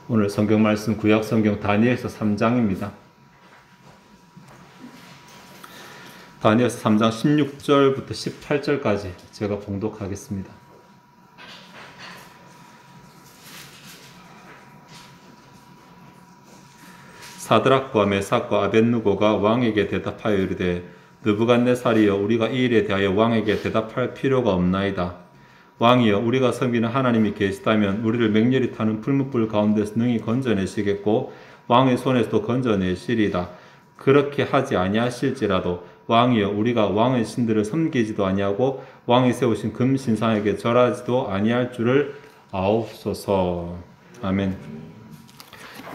오늘 성경 말씀 구약 성경 다니엘서 3장입니다. 다니엘서 3장 16절부터 18절까지 제가 봉독하겠습니다. 사드락과 메삭과 아벳느고가 왕에게 대답하여 이르되 느부갓네살이여 우리가 이 일에 대하여 왕에게 대답할 필요가 없나이다. 왕이여 우리가 섬기는 하나님이 계시다면 우리를 맹렬히 타는 풀무불 가운데서 능히 건져내시겠고 왕의 손에서도 건져내시리이다. 그렇게 하지 아니하실지라도 왕이여 우리가 왕의 신들을 섬기지도 아니하고 왕이 세우신 금신상에게 절하지도 아니할 줄을 아옵소서. 아멘.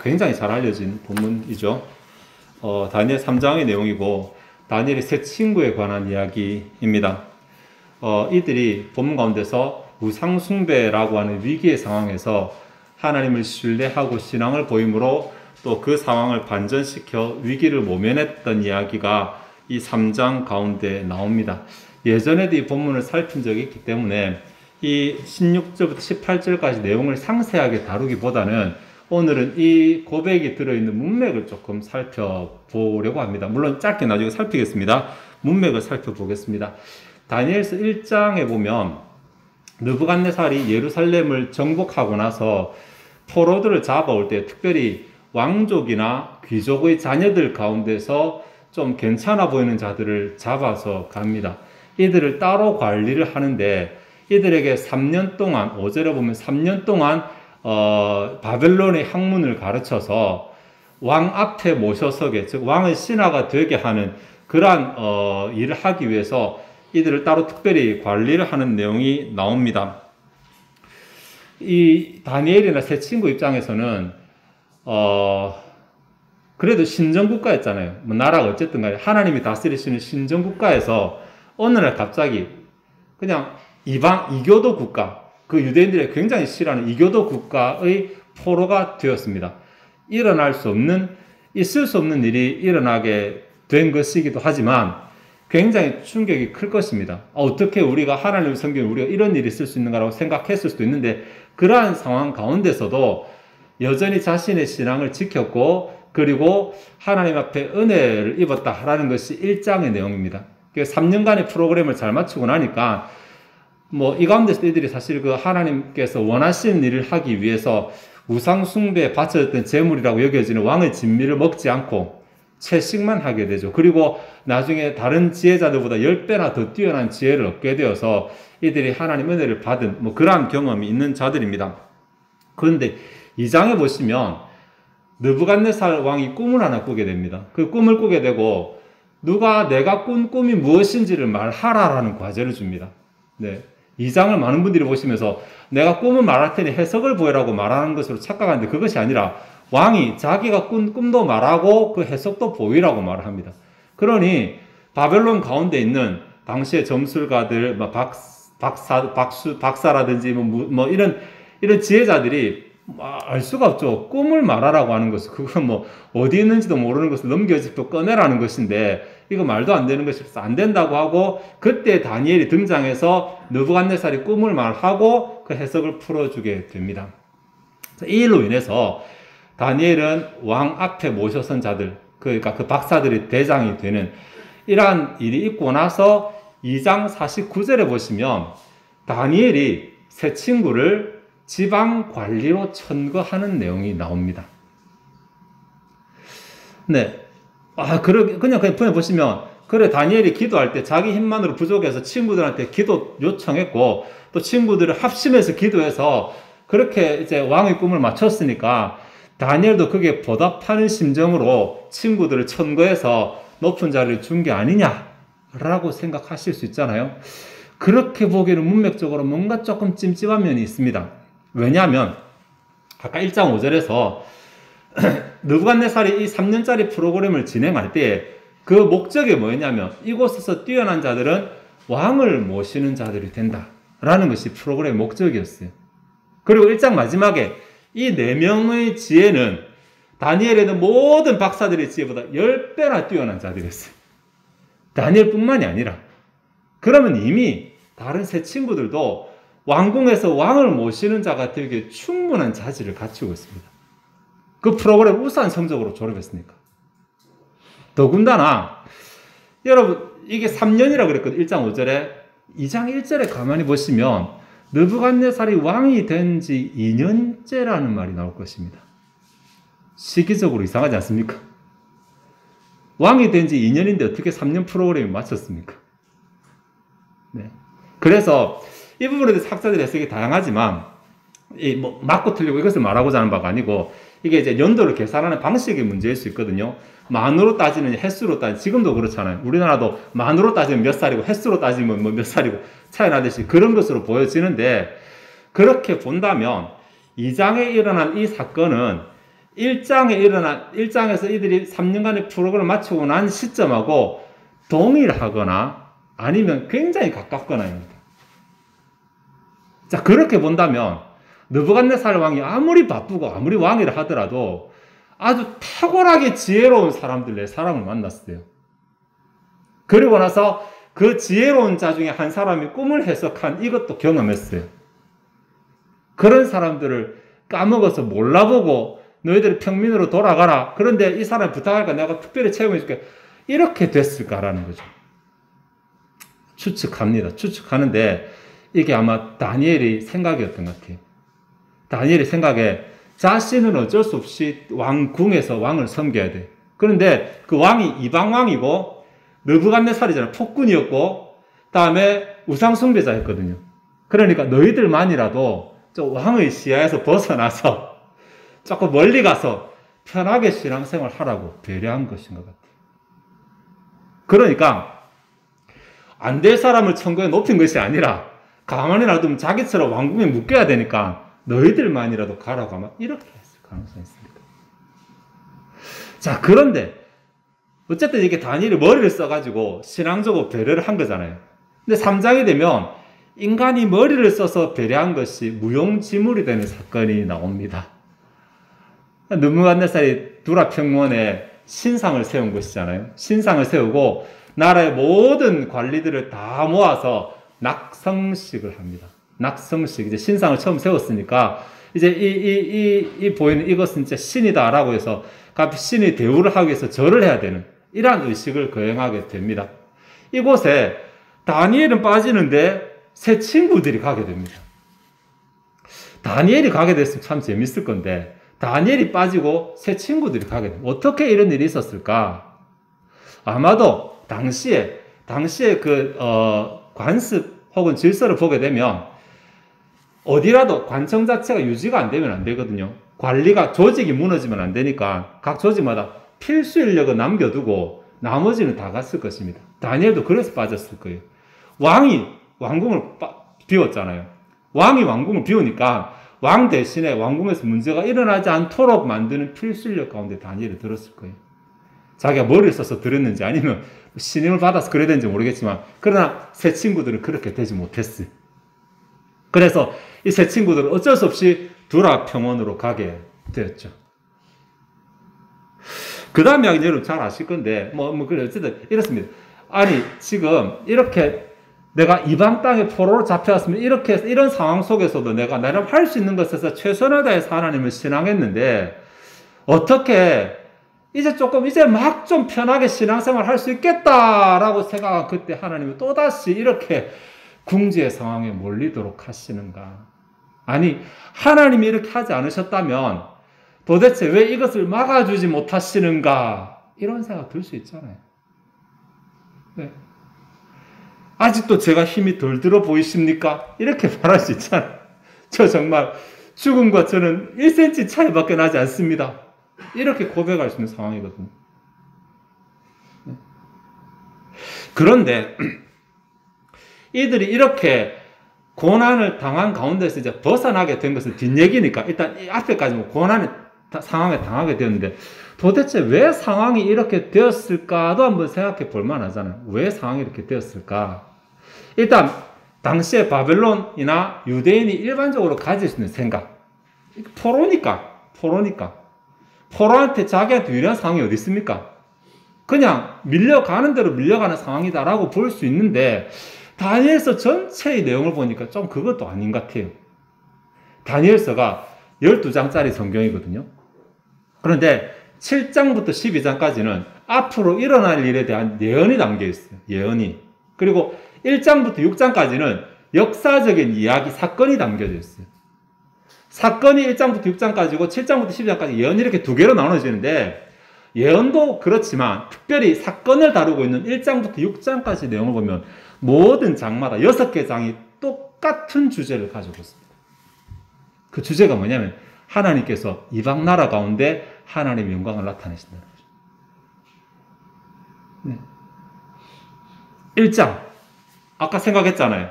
굉장히 잘 알려진 본문이죠. 다니엘 3장의 내용이고 다니엘의 세 친구에 관한 이야기입니다. 이들이 본문 가운데서 우상숭배라고 하는 위기의 상황에서 하나님을 신뢰하고 신앙을 보임으로 또 그 상황을 반전시켜 위기를 모면했던 이야기가 이 3장 가운데 나옵니다. 예전에도 이 본문을 살핀 적이 있기 때문에 이 16절부터 18절까지 내용을 상세하게 다루기보다는 오늘은 이 고백이 들어있는 문맥을 조금 살펴보려고 합니다. 물론 짧게 나중에 살피겠습니다. 문맥을 살펴보겠습니다. 다니엘서 1장에 보면 느부갓네살이 예루살렘을 정복하고 나서 포로들을 잡아올 때 특별히 왕족이나 귀족의 자녀들 가운데서 좀 괜찮아 보이는 자들을 잡아서 갑니다. 이들을 따로 관리를 하는데 이들에게 3년 동안 5절에 보면 3년 동안 바벨론의 학문을 가르쳐서 왕 앞에 모셔서게 즉 왕의 신하가 되게 하는 그러한 일을 하기 위해서 이들을 따로 특별히 관리를 하는 내용이 나옵니다. 이 다니엘이나 세 친구 입장에서는 그래도 신정국가였잖아요. 뭐 나라가 어쨌든 간에 하나님이 다스리시는 신정국가에서 어느 날 갑자기 그냥 이교도 국가, 그 유대인들이 굉장히 싫어하는 이교도 국가의 포로가 되었습니다. 있을 수 없는 일이 일어나게 된 것이기도 하지만 굉장히 충격이 클 것입니다. 어떻게 우리가 하나님을 섬기면 우리가 이런 일이 있을 수 있는가라고 생각했을 수도 있는데 그러한 상황 가운데서도 여전히 자신의 신앙을 지켰고 그리고 하나님 앞에 은혜를 입었다라는 것이 1장의 내용입니다. 3년간의 프로그램을 잘 마치고 나니까 이 가운데서 이들이 사실 그 하나님께서 원하시는 일을 하기 위해서 우상 숭배에 바쳐졌던 제물이라고 여겨지는 왕의 진미를 먹지 않고 채식만 하게 되죠. 그리고 나중에 다른 지혜자들보다 10배나 더 뛰어난 지혜를 얻게 되어서 이들이 하나님 은혜를 받은 그러한 경험이 있는 자들입니다. 그런데 2장에 보시면 느부갓네살 왕이 꿈을 하나 꾸게 됩니다. 그 꿈을 꾸게 되고 누가 내가 꾼 꿈이 무엇인지를 말하라라는 과제를 줍니다. 네. 2장을 많은 분들이 보시면서 내가 꿈을 말할 테니 해석을 보여라고 말하는 것으로 착각하는데 그것이 아니라 왕이 자기가 꾼 꿈도 말하고 그 해석도 보이라고 말을 합니다. 그러니 바벨론 가운데 있는 당시의 점술가들, 박사라든지 이런 지혜자들이 알 수가 없죠. 꿈을 말하라고 하는 것은 그건 어디 있는지도 모르는 것을 넘겨짚고 꺼내라는 것인데 이거 말도 안 되는 것이라서 안 된다고 하고 그때 다니엘이 등장해서 느부갓네살이 꿈을 말하고 그 해석을 풀어주게 됩니다. 이 일로 인해서 다니엘은 왕 앞에 모셔선 자들, 그러니까 그 박사들의 대장이 되는 이러한 일이 있고 나서 2장 49절에 보시면 다니엘이 세 친구를 지방 관리로 천거하는 내용이 나옵니다. 네. 그냥 보시면, 그래, 다니엘이 기도할 때 자기 힘만으로 부족해서 친구들한테 기도 요청했고, 또 친구들을 합심해서 기도해서 그렇게 이제 왕의 꿈을 맞췄으니까, 다니엘도 그게 보답하는 심정으로 친구들을 천거해서 높은 자리를 준 게 아니냐라고 생각하실 수 있잖아요. 그렇게 보기에는 문맥적으로 뭔가 조금 찜찜한 면이 있습니다. 왜냐하면 아까 1장 5절에서 느부갓네살이 이 3년짜리 프로그램을 진행할 때 그 목적이 뭐였냐면 이곳에서 뛰어난 자들은 왕을 모시는 자들이 된다라는 것이 프로그램의 목적이었어요. 그리고 1장 마지막에 이 4명의 지혜는 다니엘에는 모든 박사들의 지혜보다 10배나 뛰어난 자들이었어요. 다니엘뿐만이 아니라 그러면 이미 다른 세 친구들도 왕궁에서 왕을 모시는 자가 되기에 충분한 자질을 갖추고 있습니다. 그 프로그램 우수한 성적으로 졸업했으니까. 더군다나 여러분 이게 3년이라고 그랬거든요. 1장 5절에 2장 1절에 가만히 보시면 느부갓네살이 왕이 된 지 2년째라는 말이 나올 것입니다. 시기적으로 이상하지 않습니까? 왕이 된 지 2년인데 어떻게 3년 프로그램이 맞췄습니까? 네. 그래서 이 부분에 대해서 학자들의 해석이 다양하지만 맞고 틀리고 이것을 말하고자 하는 바가 아니고 이게 이제 연도를 계산하는 방식의 문제일 수 있거든요. 만으로 따지면 횟수로 따지면 지금도 그렇잖아요. 우리나라도 만으로 따지면 몇 살이고 횟수로 따지면 몇 살이고 차이 나듯이 그런 것으로 보여지는데 그렇게 본다면 2장에 일어난 이 사건은 1장에서 이들이 3년간의 프로그램을 마치고 난 시점하고 동일하거나 아니면 굉장히 가깝거나입니다. 자, 그렇게 본다면 느부갓네살 왕이 아무리 바쁘고 아무리 왕이라 하더라도 아주 탁월하게 지혜로운 사람들 네 사람을 만났어요. 그리고 나서 그 지혜로운 자 중에 한 사람이 꿈을 해석한 이것도 경험했어요. 그런 사람들을 까먹어서 몰라보고 너희들이 평민으로 돌아가라. 그런데 이 사람이 부탁하니까 내가 특별히 채용해줄게. 이렇게 됐을까라는 거죠. 추측합니다. 추측하는데 이게 아마 다니엘의 생각이었던 것 같아요. 다니엘의 생각에 자신은 어쩔 수 없이 왕궁에서 왕을 섬겨야 돼. 그런데 그 왕이 이방왕이고 느부갓네살이잖아요. 폭군이었고 다음에 우상숭배자였거든요. 그러니까 너희들만이라도 좀 왕의 시야에서 벗어나서 조금 멀리 가서 편하게 신앙생활 하라고 배려한 것인 것 같아요. 그러니까 안 될 사람을 천국에 높인 것이 아니라 가만히 놔두면 자기처럼 왕궁에 묶여야 되니까 너희들만이라도 가라고 아마 이렇게 했을 가능성이 있습니다. 자, 그런데 어쨌든 이게 다니엘이 머리를 써가지고 신앙적으로 배려를 한 거잖아요. 근데 3장이 되면 인간이 머리를 써서 배려한 것이 무용지물이 되는 사건이 나옵니다. 느부갓네살이 두라 평원에 신상을 세운 것이잖아요. 신상을 세우고 나라의 모든 관리들을 다 모아서 낙성식을 합니다. 낙성식. 이제 신상을 처음 세웠으니까 이제 이 보이는 이것은 진짜 신이다라고 해서 신이 대우를 하기 위해서 절을 해야 되는 이러한 의식을 거행하게 됩니다. 이곳에 다니엘은 빠지는데 새 친구들이 가게 됩니다. 다니엘이 가게 됐으면 참 재밌을 건데 다니엘이 빠지고 새 친구들이 가게 됩니다. 어떻게 이런 일이 있었을까? 아마도 당시에 그 관습 혹은 질서를 보게 되면 어디라도 관청 자체가 유지가 안 되면 안 되거든요. 관리가 조직이 무너지면 안 되니까 각 조직마다 필수 인력을 남겨두고 나머지는 다 갔을 것입니다. 다니엘도 그래서 빠졌을 거예요. 왕이 왕궁을 비웠잖아요. 왕이 왕궁을 비우니까 왕 대신에 왕궁에서 문제가 일어나지 않도록 만드는 필수 인력 가운데 다니엘이 들었을 거예요. 자기가 머리를 써서 들었는지 아니면 신임을 받아서 그래야 되는지 모르겠지만 그러나 새 친구들은 그렇게 되지 못했어요. 그래서 이 새 친구들은 어쩔 수 없이 두라 평원으로 가게 되었죠. 그 다음에 여러분 잘 아실 건데 그래 어쨌든 이렇습니다. 아니 지금 이렇게 내가 이방 땅에 포로로 잡혀왔으면 이런 상황 속에서도 내가 나름 할 수 있는 것에서 최선을 다해서 하나님을 신앙했는데 어떻게 이제 막 좀 편하게 신앙생활 할 수 있겠다라고 생각한 그때 하나님은 또다시 이렇게 궁지의 상황에 몰리도록 하시는가? 아니, 하나님이 이렇게 하지 않으셨다면 도대체 왜 이것을 막아주지 못하시는가? 이런 생각 들 수 있잖아요. 네. 아직도 제가 힘이 덜 들어 보이십니까? 이렇게 말할 수 있잖아요. 저 정말 죽음과 저는 1cm 차이밖에 나지 않습니다. 이렇게 고백할 수 있는 상황이거든요. 네. 그런데 이들이 이렇게 고난을 당한 가운데서 이제 벗어나게 된 것은 뒷얘기니까 일단 이 앞에까지 고난의 상황에 당하게 되었는데 도대체 왜 상황이 이렇게 되었을까도 한번 생각해 볼 만하잖아요. 왜 상황이 이렇게 되었을까? 일단 당시에 바벨론이나 유대인이 일반적으로 가질 수 있는 생각. 포로한테 자기한테 유리한 상황이 어디 있습니까? 그냥 밀려가는 대로 밀려가는 상황이다라고 볼 수 있는데 다니엘서 전체의 내용을 보니까 좀 그것도 아닌 것 같아요. 다니엘서가 12장짜리 성경이거든요. 그런데 7장부터 12장까지는 앞으로 일어날 일에 대한 예언이 담겨 있어요. 예언이. 그리고 1장부터 6장까지는 역사적인 이야기, 사건이 담겨져 있어요. 사건이 1장부터 6장까지고 7장부터 12장까지 예언이 이렇게 두 개로 나눠지는데, 예언도 그렇지만 특별히 사건을 다루고 있는 1장부터 6장까지 내용을 보면 모든 장마다 6개 장이 똑같은 주제를 가지고 있습니다. 그 주제가 뭐냐면 하나님께서 이방 나라 가운데 하나님의 영광을 나타내신다는 거죠. 네. 1장 아까 생각했잖아요.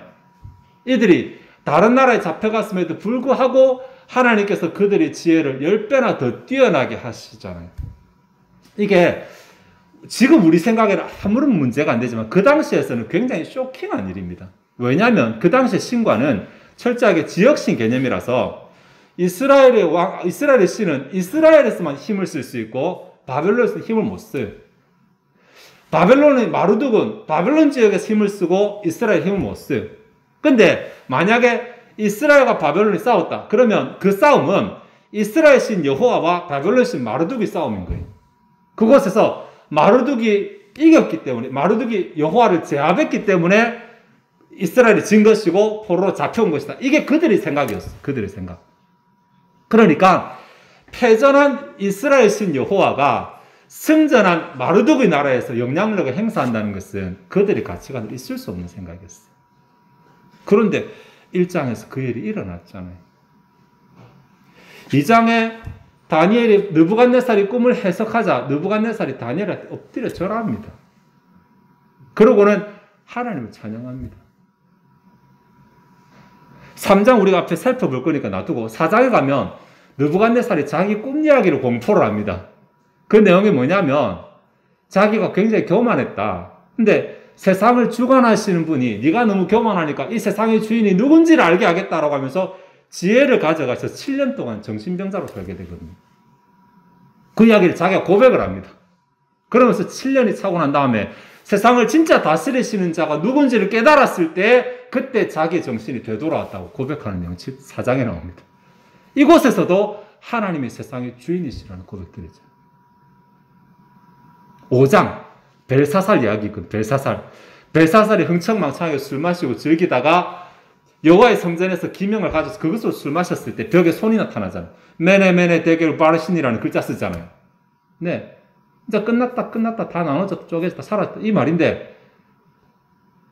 이들이 다른 나라에 잡혀갔음에도 불구하고 하나님께서 그들의 지혜를 10배나 더 뛰어나게 하시잖아요. 이게 지금 우리 생각에는 아무런 문제가 안 되지만 그 당시에서는 굉장히 쇼킹한 일입니다. 왜냐하면 그 당시의 신과는 철저하게 지역신 개념이라서 이스라엘의 신은 이스라엘에서만 힘을 쓸 수 있고 바벨론에서는 힘을 못 써요. 바벨론의 마르둑은 바벨론 지역에서 힘을 쓰고 이스라엘 힘을 못 써요. 근데 만약에 이스라엘과 바벨론이 싸웠다. 그러면 그 싸움은 이스라엘 신 여호와와 바벨론 신 마르둑의 싸움인 거예요. 그곳에서 마르둑이 이겼기 때문에, 마르둑이 여호와를 제압했기 때문에 이스라엘이 진 것이고 포로로 잡혀온 것이다. 이게 그들의 생각이었어요. 그들의 생각. 그러니까 패전한 이스라엘 신 여호와가 승전한 마르둑의 나라에서 영향력을 행사한다는 것은 그들의 가치관으로 있을 수 없는 생각이었어요. 그런데 1장에서 그 일이 일어났잖아요. 2장에 다니엘이 느부갓네살이 꿈을 해석하자 느부갓네살이 다니엘한테 엎드려 절합니다. 그러고는 하나님을 찬양합니다. 3장 우리가 앞에 살펴볼 거니까 놔두고 4장에 가면 느부갓네살이 자기 꿈 이야기를 공포를 합니다. 그 내용이 뭐냐면 자기가 굉장히 교만했다. 근데 세상을 주관하시는 분이 네가 너무 교만하니까 이 세상의 주인이 누군지를 알게 하겠다라고 하면서 지혜를 가져가서 7년 동안 정신병자로 살게 되거든요. 그 이야기를 자기가 고백을 합니다. 그러면서 7년이 차고 난 다음에 세상을 진짜 다스리시는 자가 누군지를 깨달았을 때 그때 자기 정신이 되돌아왔다고 고백하는 내용이 4장에 나옵니다. 이곳에서도 하나님이 세상의 주인이시라는 고백들이죠. 5장 벨사살 이야기거든요. 벨사살이 흥청망청하게 술 마시고 즐기다가 여호와의 성전에서 기명을 가져서 그것으로 술 마셨을 때 벽에 손이 나타나잖아요. 메네 대개를 바르신이라는 글자 쓰잖아요. 네, 이제 끝났다 다 나눠졌다 쪼개졌다 사라졌다 이 말인데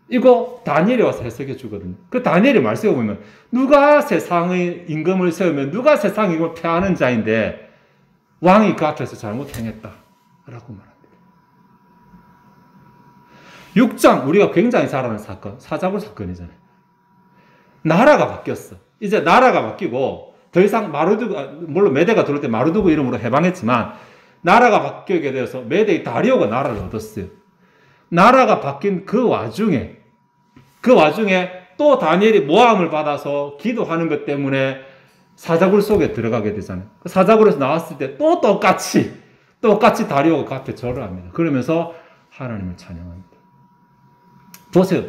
이거 다니엘이 와서 해석해 주거든요. 그 다니엘의 말씀에 보면 누가 세상의 임금을 세우면 누가 세상의 임금을 폐하는 자인데 왕이 그 앞에서 잘못 행했다라고 말합니다. 6장 우리가 굉장히 잘 아는 사건 사자굴 사건이잖아요. 나라가 바뀌었어. 이제 나라가 바뀌고 더 이상 물론 메대가 들어올 때 마르두그 이름으로 해방했지만 나라가 바뀌게 되어서 메대의 다리오가 나라를 얻었어요. 나라가 바뀐 그 와중에 또 다니엘이 모함을 받아서 기도하는 것 때문에 사자굴 속에 들어가게 되잖아요. 그 사자굴에서 나왔을 때 또 똑같이 다리오가 그 앞에 절을 합니다. 그러면서 하나님을 찬양합니다. 보세요.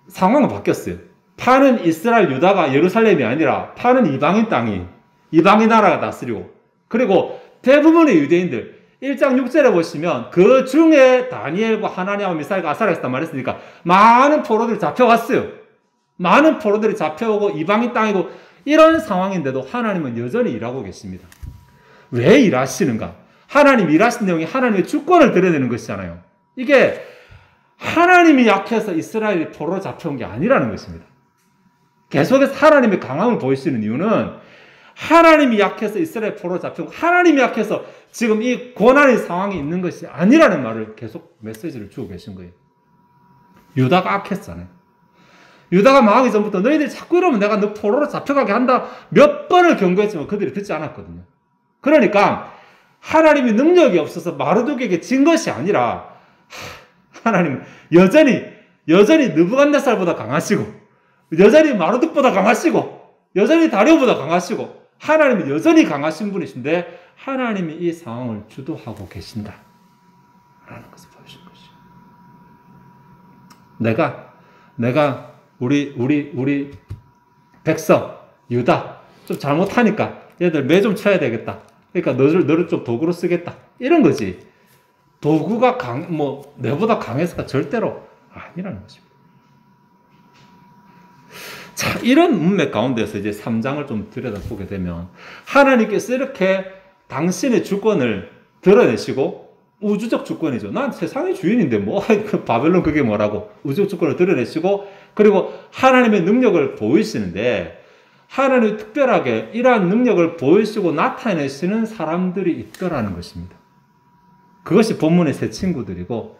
상황은 바뀌었어요. 파는 이스라엘 유다가 예루살렘이 아니라 파는 이방인 땅이 이방인 나라가 다스리고 그리고 대부분의 유대인들 1장 6절에 보시면 그 중에 다니엘과 하나냐와 미사엘과 아사랴가 말했으니까 많은 포로들이 잡혀왔어요. 많은 포로들이 잡혀오고 이방인 땅이고 이런 상황인데도 하나님은 여전히 일하고 계십니다. 왜 일하시는가? 하나님 일하신 내용이 하나님의 주권을 드러내는 것이잖아요. 이게 하나님이 약해서 이스라엘이 포로로 잡혀온 게 아니라는 것입니다. 계속해서 하나님의 강함을 보이시는 이유는 하나님이 약해서 이스라엘 포로로 잡혀온 하나님이 약해서 지금 이 고난의 상황이 있는 것이 아니라는 말을 계속 메시지를 주고 계신 거예요. 유다가 악했잖아요. 유다가 망하기 전부터 너희들이 자꾸 이러면 내가 너 포로로 잡혀가게 한다 몇 번을 경고했지만 그들이 듣지 않았거든요. 그러니까 하나님이 능력이 없어서 마르둑에게 진 것이 아니라 하나님은 여전히 느부갓네살보다 강하시고 여전히 마르둑보다 강하시고 여전히 다리오보다 강하시고 하나님은 여전히 강하신 분이신데 하나님이 이 상황을 주도하고 계신다 라는 것을 보여주신 것이죠. 내가 우리 백성 유다 좀 잘못하니까 얘들 매 좀 쳐야 되겠다. 그러니까 너를 좀 도구로 쓰겠다. 이런 거지. 도구가 내보다 강해서가 절대로 아니라는 것입니다. 자, 이런 문맥 가운데서 이제 3장을 좀 들여다보게 되면 하나님께서 이렇게 당신의 주권을 드러내시고 우주적 주권이죠. 난 세상의 주인인데 그 바벨론 그게 뭐라고 우주적 주권을 드러내시고 그리고 하나님의 능력을 보이시는데 하나님이 특별하게 이러한 능력을 보이시고 나타내시는 사람들이 있더라는 것입니다. 그것이 본문의 세 친구들이고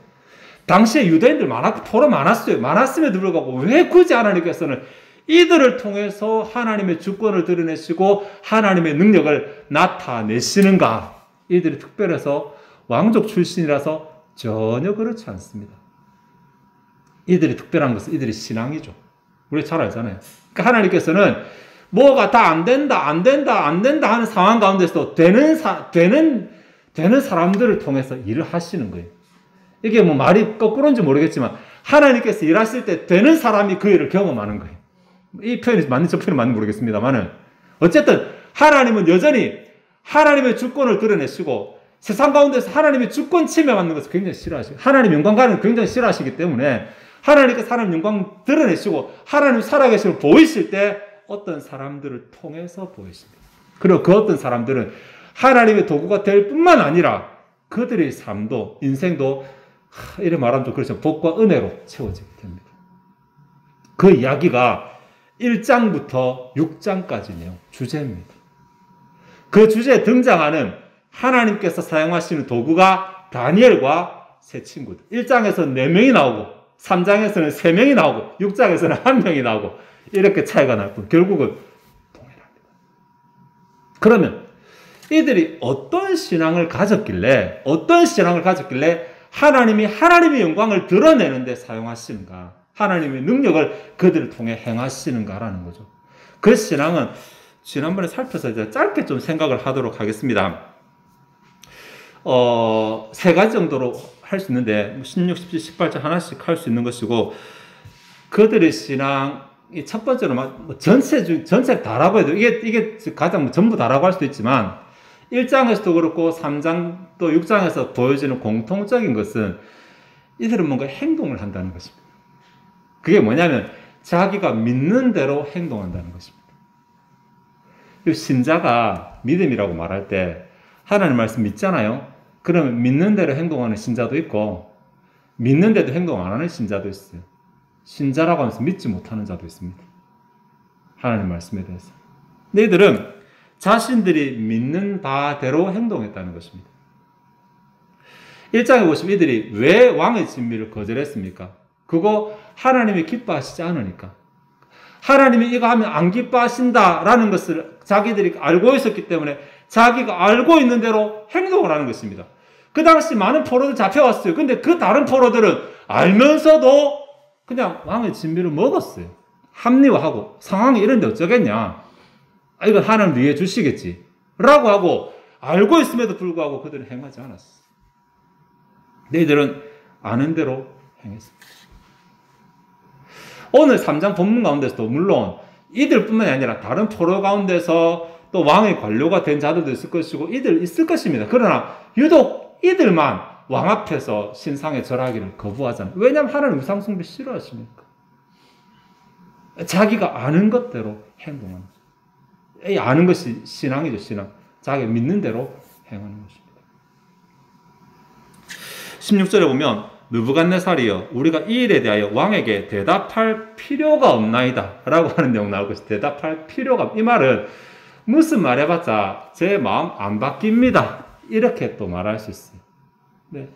당시에 유대인들 포로 많았어요. 많았음에도 불구하고 왜 굳이 하나님께서는 이들을 통해서 하나님의 주권을 드러내시고 하나님의 능력을 나타내시는가? 이들이 특별해서 왕족 출신이라서 전혀 그렇지 않습니다. 이들이 특별한 것은 이들의 신앙이죠. 우리 잘 알잖아요. 그러니까 하나님께서는 뭐가 다 안 된다 하는 상황 가운데서 되는 사람들을 통해서 일을 하시는 거예요. 이게 말이 거꾸로인지 모르겠지만 하나님께서 일하실 때 되는 사람이 그 일을 경험하는 거예요. 이 표현이 맞는지 저 표현이 맞는지 모르겠습니다만은 어쨌든 하나님은 여전히 하나님의 주권을 드러내시고 세상 가운데서 하나님의 주권 침해받는 것을 굉장히 싫어하시고 하나님 영광과는 굉장히 싫어하시기 때문에 하나님께서 하나님 영광 드러내시고 하나님 살아계심을 보이실 때 어떤 사람들을 통해서 보이십니다. 그리고 그 어떤 사람들은 하나님의 도구가 될 뿐만 아니라 그들의 삶도 인생도 이래 말하면 좀 그렇죠. 복과 은혜로 채워지게 됩니다. 그 이야기가 1장부터 6장까지 내용, 주제입니다. 그 주제에 등장하는 하나님께서 사용하시는 도구가 다니엘과 세 친구들. 1장에서 4명이 나오고 3장에서는 3명이 나오고 6장에서는 1명이 나오고 이렇게 차이가 날 뿐 결국은 동일합니다. 그러면 이들이 어떤 신앙을 가졌길래 하나님이 하나님의 영광을 드러내는 데 사용하시는가? 하나님의 능력을 그들을 통해 행하시는가라는 거죠. 그 신앙은 지난번에 살펴서 이제 짧게 좀 생각을 하도록 하겠습니다. 3가지 정도로 할 수 있는데 16, 17, 18장 하나씩 할 수 있는 것이고 그들의 신앙이 첫 번째로 전체 다라고 해도 이게 가장 전부 다라고 할 수도 있지만 1장에서도 그렇고 3장 또 6장에서 보여지는 공통적인 것은 이들은 뭔가 행동을 한다는 것입니다. 그게 뭐냐면 자기가 믿는 대로 행동한다는 것입니다. 신자가 믿음이라고 말할 때 하나님 말씀 믿잖아요. 그러면 믿는 대로 행동하는 신자도 있고 믿는데도 행동 안 하는 신자도 있어요. 신자라고 하면서 믿지 못하는 자도 있습니다. 하나님 말씀에 대해서. 너희들은 자신들이 믿는 바대로 행동했다는 것입니다. 1장에 보시면 이들이 왜 왕의 진미를 거절했습니까? 그거 하나님이 기뻐하시지 않으니까. 하나님이 이거 하면 안 기뻐하신다라는 것을 자기들이 알고 있었기 때문에 자기가 알고 있는 대로 행동을 하는 것입니다. 그 당시 많은 포로들 잡혀왔어요. 근데 그 다른 포로들은 알면서도 그냥 왕의 진미를 먹었어요. 합리화하고 상황이 이런데 어쩌겠냐. 이건 하나님 위해 주시겠지. 라고 하고 알고 있음에도 불구하고 그들은 행하지 않았어. 너희들은 아는 대로 행했습니다. 오늘 3장 본문 가운데서도 물론 이들뿐만이 아니라 다른 포로 가운데서 또 왕의 관료가 된 자들도 있을 것이고 이들 있을 것입니다. 그러나 유독 이들만 왕 앞에서 신상에 절하기를 거부하잖아요. 왜냐하면 하나님 우상숭배 싫어하시니까. 자기가 아는 것대로 행동하는 거죠. 이 아는 것이 신앙이죠, 신앙. 자기가 믿는 대로 행하는 것입니다. 16절에 보면 느부갓네살이여 우리가 이 일에 대하여 왕에게 대답할 필요가 없나이다 라고 하는 내용 나오고 있어요. 대답할 필요가 이 말은 무슨 말 해봤자 제 마음 안 바뀝니다. 이렇게 또 말할 수 있어요. 네.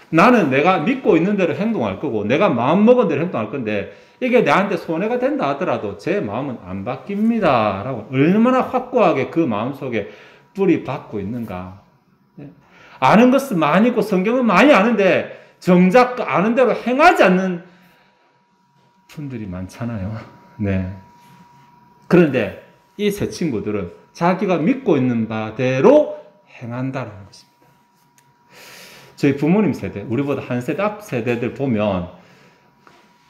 나는 내가 믿고 있는 대로 행동할 거고 내가 마음먹은 대로 행동할 건데 이게 나한테 손해가 된다 하더라도 제 마음은 안 바뀝니다. 라고 얼마나 확고하게 그 마음속에 뿌리 박고 있는가. 네. 아는 것은 많이 있고 성경은 많이 아는데 정작 아는 대로 행하지 않는 분들이 많잖아요. 네. 그런데 이 세 친구들은 자기가 믿고 있는 바대로 행한다는 것입니다. 저희 부모님 세대, 우리보다 한 세대 앞 세대들 보면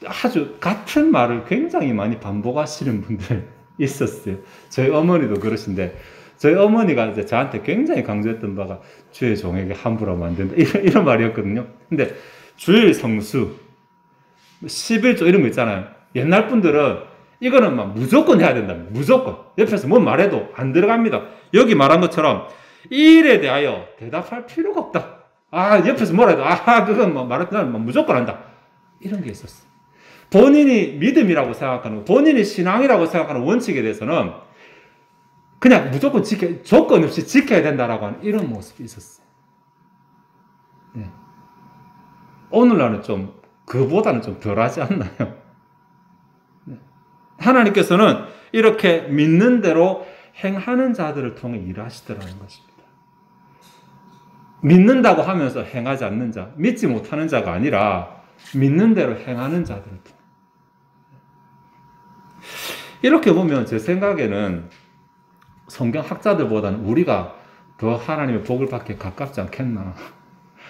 아주 같은 말을 굉장히 많이 반복하시는 분들 있었어요. 저희 어머니도 그러신데 저희 어머니가 이제 저한테 굉장히 강조했던 바가 주의 종에게 함부로 하면 안 된다. 이런 말이었거든요. 근데 주일 성수, 11조 이런 거 있잖아요. 옛날 분들은 이거는 막 무조건 해야 된답니다. 무조건. 옆에서 뭐 말해도 안 들어갑니다. 여기 말한 것처럼 이 일에 대하여 대답할 필요가 없다. 옆에서 뭐라 해도, 그건 뭐 말했던 무조건 한다. 이런 게 있었어요. 본인이 믿음이라고 생각하는, 본인이 신앙이라고 생각하는 원칙에 대해서는 그냥 무조건 조건 없이 지켜야 된다라고 하는 이런 모습이 있었어요. 네. 오늘날은 좀, 그보다는 좀 덜하지 않나요? 네. 하나님께서는 이렇게 믿는 대로 행하는 자들을 통해 일하시더라는 것입니다. 믿는다고 하면서 행하지 않는 자, 믿지 못하는 자가 아니라 믿는 대로 행하는 자들을 통해. 이렇게 보면 제 생각에는 성경학자들보다는 우리가 더 하나님의 복을 받기에 가깝지 않겠나.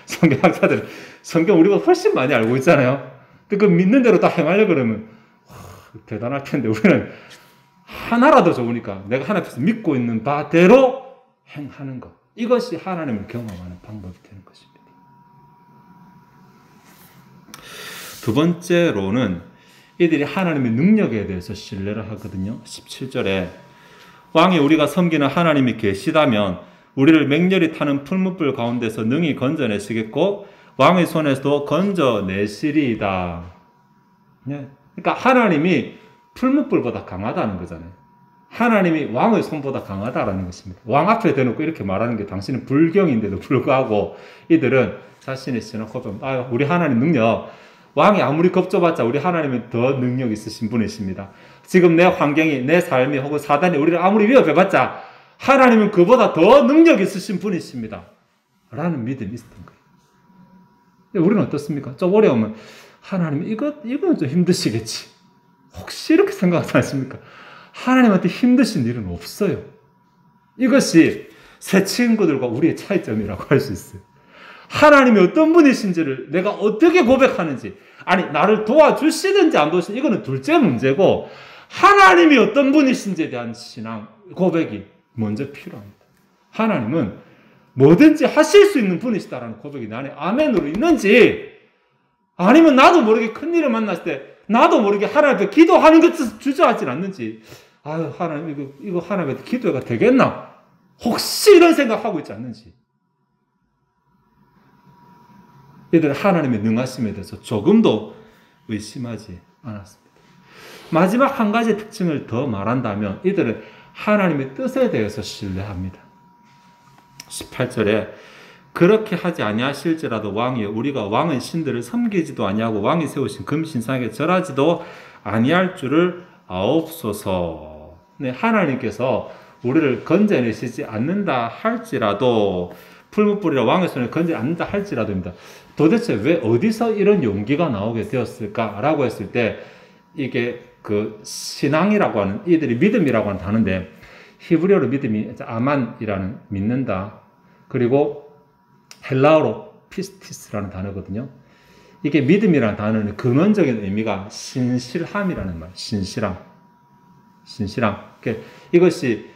성경학자들은 성경 우리가 훨씬 많이 알고 있잖아요. 근데 그 믿는 대로 다 행하려고 그러면 대단할 텐데 우리는 하나라도 좋으니까 내가 하나님 앞에서 믿고 있는 바대로 행하는 것. 이것이 하나님을 경험하는 방법이 되는 것입니다. 두 번째로는 이들이 하나님의 능력에 대해서 신뢰를 하거든요. 17절에 왕이 우리가 섬기는 하나님이 계시다면 우리를 맹렬히 타는 풀무불 가운데서 능히 건져내시겠고 왕의 손에서도 건져내시리이다. 그러니까 하나님이 풀무불보다 강하다는 거잖아요. 하나님이 왕의 손보다 강하다라는 것입니다. 왕 앞에 대놓고 이렇게 말하는 게 당신은 불경인데도 불구하고 이들은 자신의 신앙 고백합니다. 우리 하나님 능력, 왕이 아무리 겁줘봤자 우리 하나님은 더 능력 있으신 분이십니다. 지금 내 환경이, 내 삶이 혹은 사단이 우리를 아무리 위협해봤자 하나님은 그보다 더 능력 있으신 분이십니다. 라는 믿음이 있었던 거예요. 우리는 어떻습니까? 좀 어려우면 하나님 이건 좀 힘드시겠지. 혹시 이렇게 생각하지 않습니까? 하나님한테 힘드신 일은 없어요. 이것이 새 친구들과 우리의 차이점이라고 할 수 있어요. 하나님이 어떤 분이신지를 내가 어떻게 고백하는지, 아니 나를 도와주시든지 안 도와주시든지 이거는 둘째 문제고 하나님이 어떤 분이신지에 대한 신앙 고백이 먼저 필요합니다. 하나님은 뭐든지 하실 수 있는 분이시다라는 고백이 내 안에 아멘으로 있는지, 아니면 나도 모르게 큰일을 만났을 때 나도 모르게 하나님 앞에 기도하는 것을 주저하지 않는지, 하나님 이거 하나님한테 기도가 되겠나? 혹시 이런 생각하고 있지 않는지. 이들은 하나님의 능하심에 대해서 조금도 의심하지 않았습니다. 마지막 한 가지 특징을 더 말한다면 이들은 하나님의 뜻에 대해서 신뢰합니다. 18절에 그렇게 하지 아니하실지라도 왕이여 우리가 왕의 신들을 섬기지도 아니하고 왕이 세우신 금신상에 절하지도 아니할 줄을 아옵소서. 네, 하나님께서 우리를 건져내시지 않는다 할지라도, 풀무불이라 왕의 손에 건지지 않는다 할지라도입니다. 도대체 왜 어디서 이런 용기가 나오게 되었을까라고 했을 때 이게 그 신앙이라고 하는, 이들이 믿음이라고 하는 단어인데 히브리어로 믿음이 아만이라는 믿는다, 그리고 헬라어로 피스티스라는 단어거든요. 이게 믿음이라는 단어는 근원적인 의미가 신실함이라는 말, 신실함. 이것이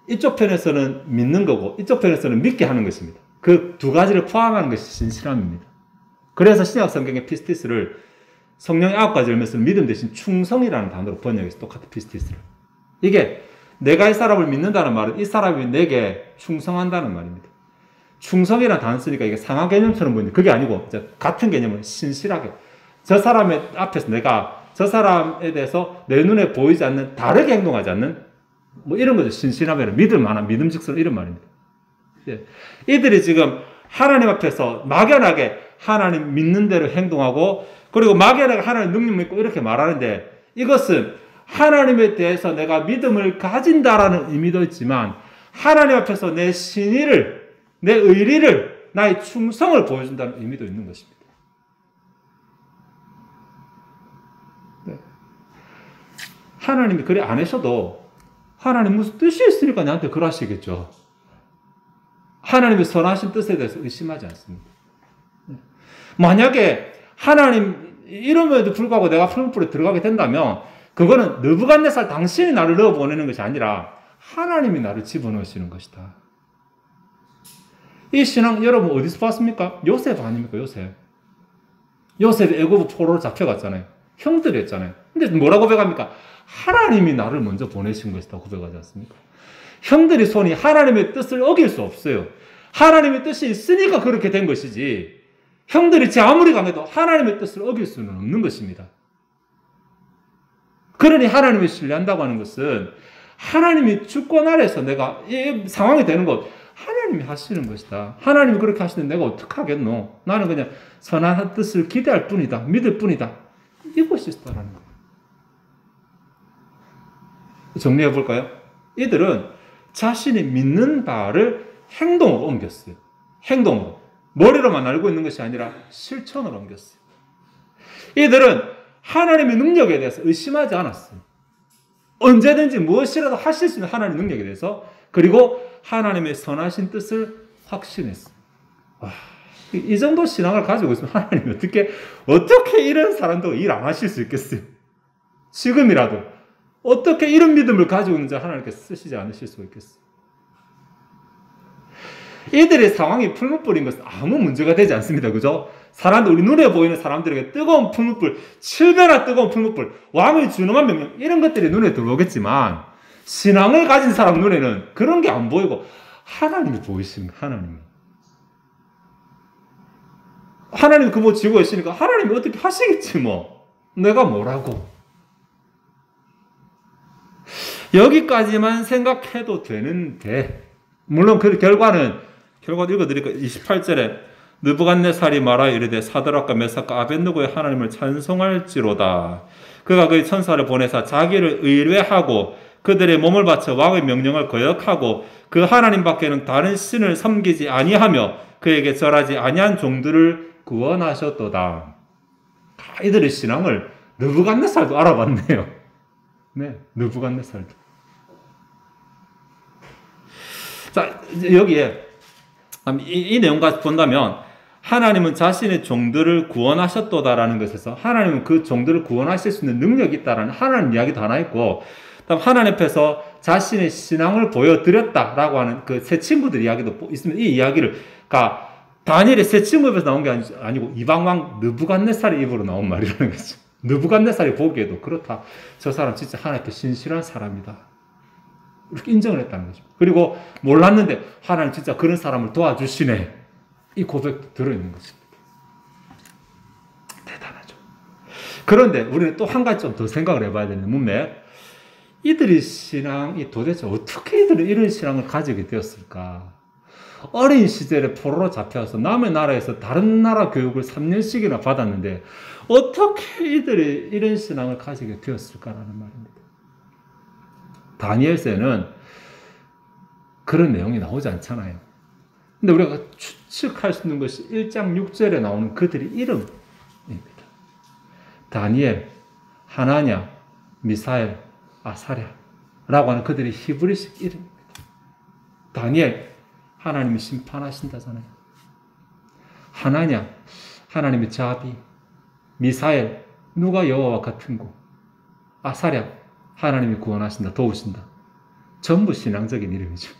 이쪽 편에서는 믿는 거고 이쪽 편에서는 믿게 하는 것입니다. 그 두 가지를 포함하는 것이 신실함입니다. 그래서 신약 성경의 피스티스를 성령의 9가지 열매에서 믿음 대신 충성이라는 단어로 번역해서 똑같은 피스티스를. 이게 내가 이 사람을 믿는다는 말은 이 사람이 내게 충성한다는 말입니다. 충성이라는 단어 쓰니까 이게 상하 개념처럼 보이는데 그게 아니고 같은 개념은 신실하게, 저 사람의 앞에서 내가 저 사람에 대해서 내 눈에 보이지 않는, 다르게 행동하지 않는 뭐 이런 거죠. 신실하면 믿을 만한, 믿음직스러운 이런 말입니다. 이들이 지금 하나님 앞에서 막연하게 하나님 믿는 대로 행동하고, 그리고 막연하게 하나님 능력 믿고 이렇게 말하는데, 이것은 하나님에 대해서 내가 믿음을 가진다라는 의미도 있지만 하나님 앞에서 내 신의를, 내 의리를, 나의 충성을 보여준다는 의미도 있는 것입니다. 네. 하나님이 그리 안 하셔도 하나님 무슨 뜻이 있으니까 나한테 그러시겠죠. 하나님의 선하신 뜻에 대해서 의심하지 않습니다. 만약에 하나님 이름에도 불구하고 내가 풀무불에 들어가게 된다면 그거는 느부갓네살 당신이 나를 넣어 보내는 것이 아니라 하나님이 나를 집어넣으시는 것이다. 이 신앙 여러분 어디서 봤습니까? 요셉 아닙니까? 요셉. 요셉이 애굽 포로로 잡혀갔잖아요. 형들이 했잖아요. 근데 뭐라고 고백합니까? 하나님이 나를 먼저 보내신 것이다 고백하지 않습니까? 형들이 손이 하나님의 뜻을 어길 수 없어요. 하나님의 뜻이 있으니까 그렇게 된 것이지 형들이 제 아무리 강해도 하나님의 뜻을 어길 수는 없는 것입니다. 그러니 하나님을 신뢰한다고 하는 것은 하나님이 주권 아래서 내가 이 상황이 되는 것 하나님이 하시는 것이다. 하나님이 그렇게 하시는데 내가 어떡하겠노? 나는 그냥 선한 뜻을 기대할 뿐이다. 믿을 뿐이다. 이것이 있다라는 거예요. 정리해 볼까요? 이들은 자신이 믿는 바를 행동으로 옮겼어요. 행동으로. 머리로만 알고 있는 것이 아니라 실천으로 옮겼어요. 이들은 하나님의 능력에 대해서 의심하지 않았어요. 언제든지 무엇이라도 하실 수 있는 하나님의 능력에 대해서 그리고 하나님의 선하신 뜻을 확신했어요. 와, 이 정도 신앙을 가지고 있으면 하나님이 어떻게 이런 사람도 일 안 하실 수 있겠어요? 지금이라도 어떻게 이런 믿음을 가지고 있는지 하나님께서 쓰시지 않으실 수가 있겠어요? 이들의 상황이 풀무불인 것은 아무 문제가 되지 않습니다. 그죠? 사람들, 우리 눈에 보이는 사람들에게 뜨거운 풀무불, 7배나 뜨거운 풀무불, 왕의 준엄한 명령, 이런 것들이 눈에 들어오겠지만, 신앙을 가진 사람 눈에는 그런 게 안 보이고, 하나님이 보이십니다. 하나님이 그 뭐 지고 계시니까, 하나님이 어떻게 하시겠지, 뭐. 내가 뭐라고. 여기까지만 생각해도 되는데, 물론 그 결과는 읽어드릴까요? 28절에 느부갓네살이 말하여 이르되 사드락과 메삭과 아벳느고의 하나님을 찬송할지로다. 그가 그의 천사를 보내사 자기를 의뢰하고 그들의 몸을 바쳐 왕의 명령을 거역하고 그 하나님 밖에는 다른 신을 섬기지 아니하며 그에게 절하지 아니한 종들을 구원하셨도다. 이들의 신앙을 느부갓네살도 알아봤네요. 네, 느부갓네살도. 자, 여기에 이 내용까지 본다면 하나님은 자신의 종들을 구원하셨도다라는 것에서 하나님은 그 종들을 구원하실 수 있는 능력이 있다라는 하나님 이야기도 하나 있고, 그다음 하나님 앞에서 자신의 신앙을 보여드렸다라고 하는 그 세 친구들 이야기도 있습니다. 이 이야기를 다니엘의 세 친구 입에서 나온 게 아니고 이방왕 느부갓네살의 입으로 나온 말이라는 거죠. 느부갓네살이 보기에도 그렇다. 저 사람 진짜 하나님 앞에 신실한 사람이다. 이렇게 인정을 했다는 거죠. 그리고 몰랐는데 하나님 진짜 그런 사람을 도와주시네. 이 고백도 들어있는 것입니다. 대단하죠. 그런데 우리는 또 한 가지 좀 더 생각을 해봐야 되는 문맥. 이들의 신앙이 도대체 어떻게 이들은 이런 신앙을 가지게 되었을까? 어린 시절에 포로로 잡혀서 남의 나라에서 다른 나라 교육을 3년씩이나 받았는데 어떻게 이들이 이런 신앙을 가지게 되었을까라는 말입니다. 다니엘서에는 그런 내용이 나오지 않잖아요. 근데 우리가 추측할 수 있는 것이 1장 6절에 나오는 그들의 이름입니다. 다니엘, 하나냐, 미사엘, 아사랴라고 하는 그들의 히브리식 이름입니다. 다니엘, 하나님이 심판하신다잖아요. 하나냐, 하나님의 자비. 미사엘, 누가 여호와와 같은 고. 아사랴, 하나님이 구원하신다, 도우신다. 전부 신앙적인 이름이죠.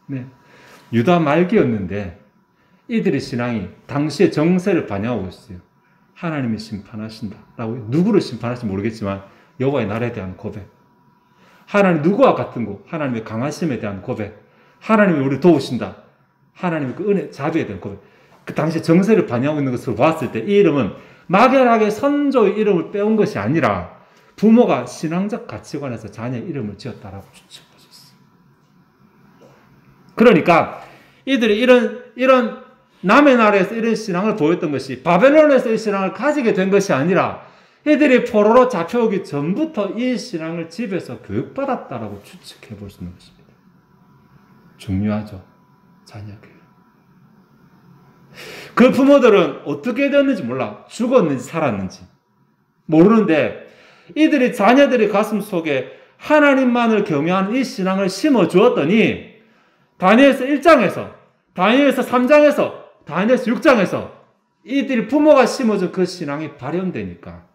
네. 유다 말기였는데 이들의 신앙이 당시의 정세를 반영하고 있어요. 하나님이 심판하신다라고. 누구를 심판할지 모르겠지만 여호와의 날에 대한 고백. 하나님 누구와 같은 고. 하나님의 강하심에 대한 고백. 하나님이 우리를 도우신다. 하나님의 그 은혜, 자비에 대한 고백. 그 당시 정세를 반영하고 있는 것으로 봤을 때 이 이름은 막연하게 선조의 이름을 빼온 것이 아니라 부모가 신앙적 가치관에서 자녀의 이름을 지었다라고 추측할 수 있어요. 그러니까 이들이 이런 남의 나라에서 이런 신앙을 보였던 것이 바벨론에서 이 신앙을 가지게 된 것이 아니라 이들이 포로로 잡혀오기 전부터 이 신앙을 집에서 교육받았다라고 추측해 볼 수 있는 것입니다. 중요하죠. 자녀 교육. 그 부모들은 어떻게 되었는지 몰라. 죽었는지 살았는지 모르는데 이들이 자녀들의 가슴 속에 하나님만을 경외하는 이 신앙을 심어주었더니 다니엘서 1장에서, 다니엘서 3장에서, 다니엘서 6장에서 이들이 부모가 심어준 그 신앙이 발현되니까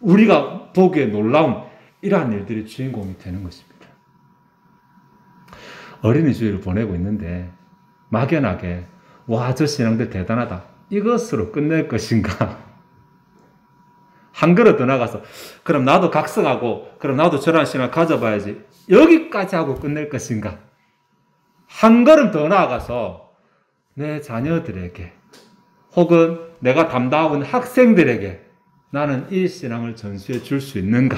우리가 보기에 놀라운 이러한 일들이 주인공이 되는 것입니다. 어린이 주일을 보내고 있는데 막연하게 와, 저 신앙들 대단하다. 이것으로 끝낼 것인가? 한 걸음 더 나가서 그럼 나도 각성하고 그럼 나도 저런 신앙을 가져봐야지. 여기까지 하고 끝낼 것인가? 한 걸음 더 나아가서 내 자녀들에게 혹은 내가 담당하고 있는 학생들에게 나는 이 신앙을 전수해 줄 수 있는가?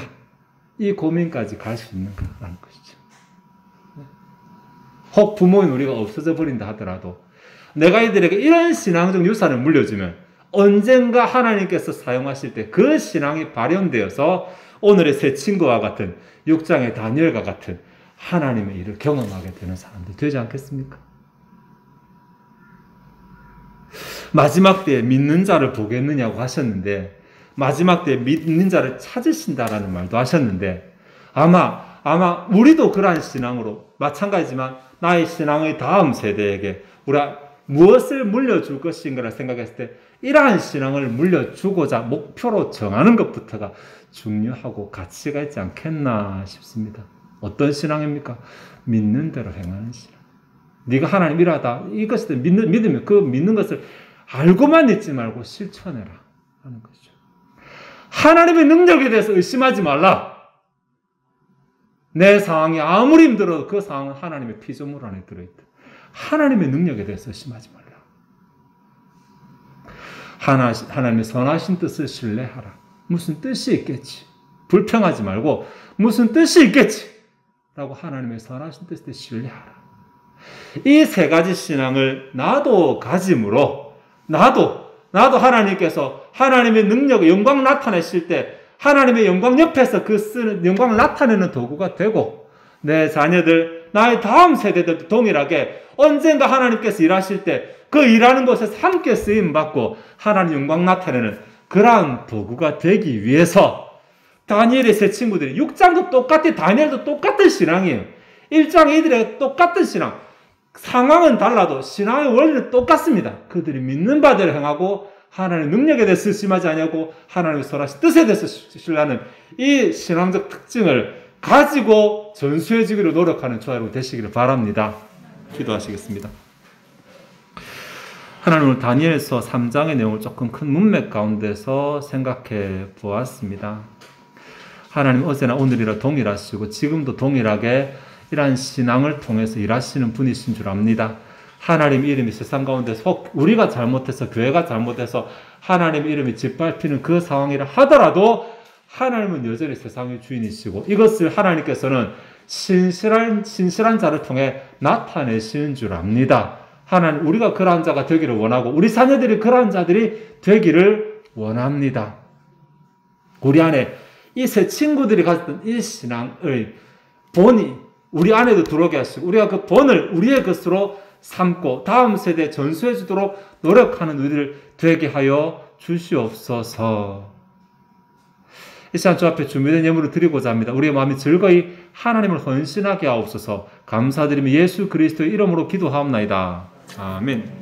이 고민까지 갈 수 있는가라는 것이죠. 혹 부모인 우리가 없어져 버린다 하더라도 내가 이들에게 이런 신앙적 유산을 물려주면 언젠가 하나님께서 사용하실 때 그 신앙이 발현되어서 오늘의 새 친구와 같은 6장의 다니엘과 같은 하나님의 일을 경험하게 되는 사람들이 되지 않겠습니까? 마지막 때에 믿는 자를 보겠느냐고 하셨는데 마지막 때에 믿는 자를 찾으신다라는 말도 하셨는데 아마 우리도 그러한 신앙으로 마찬가지지만 나의 신앙의 다음 세대에게 우리가 무엇을 물려줄 것인가를 생각했을 때 이러한 신앙을 물려주고자 목표로 정하는 것부터가 중요하고 가치가 있지 않겠나 싶습니다. 어떤 신앙입니까? 믿는 대로 행하는 신앙. 네가 하나님 일하다 이것을 믿으면 그 믿는 것을 알고만 있지 말고 실천해라 하는 것이죠. 하나님의 능력에 대해서 의심하지 말라. 내 상황이 아무리 힘들어도 그 상황은 하나님의 피조물 안에 들어있다. 하나님의 능력에 대해서 의심하지 말라. 하나님의 선하신 뜻을 신뢰하라. 무슨 뜻이 있겠지. 불평하지 말고 무슨 뜻이 있겠지. 라고 하나님의 선하신 뜻에 신뢰하라. 이 세 가지 신앙을 나도 가짐으로 나도 하나님께서 하나님의 능력의 영광 나타내실 때 하나님의 영광 옆에서 그 쓰는 영광을 나타내는 도구가 되고 내 자녀들, 나의 다음 세대들도 동일하게 언젠가 하나님께서 일하실 때 그 일하는 곳에서 함께 쓰임받고 하나님 영광 나타내는 그러한 도구가 되기 위해서 다니엘의 세 친구들이 6장도 똑같이 다니엘도 똑같은 신앙이에요. 1장 이들의 똑같은 신앙. 상황은 달라도 신앙의 원리는 똑같습니다. 그들이 믿는 바대로 행하고 하나님의 능력에 대해서 의심하지 않냐고 하나님의 선하신 뜻에 대해서 신뢰하는 이 신앙적 특징을 가지고 전수해 주기로 노력하는 저와 여러분 되시기를 바랍니다. 기도하시겠습니다. 하나님 오늘 다니엘서 3장의 내용을 조금 큰 문맥 가운데서 생각해 보았습니다. 하나님 어제나 오늘이라 동일하시고 지금도 동일하게 이러한 신앙을 통해서 일하시는 분이신 줄 압니다. 하나님 이름이 세상 가운데서 혹 우리가 잘못해서 교회가 잘못해서 하나님 이름이 짓밟히는 그 상황이라 하더라도 하나님은 여전히 세상의 주인이시고 이것을 하나님께서는 신실한 자를 통해 나타내시는 줄 압니다. 하나님 우리가 그러한 자가 되기를 원하고 우리 자녀들이 그러한 자들이 되기를 원합니다. 우리 안에 이 세 친구들이 가졌던 이 신앙의 본이 우리 안에도 들어오게 하시고 우리가 그 본을 우리의 것으로 삼고 다음 세대에 전수해 주도록 노력하는 우리들 되게 하여 주시옵소서. 이 시간 주 앞에 준비된 예물을 드리고자 합니다. 우리의 마음이 즐거이 하나님을 헌신하게 하옵소서. 감사드리며 예수 그리스도의 이름으로 기도하옵나이다. 아멘.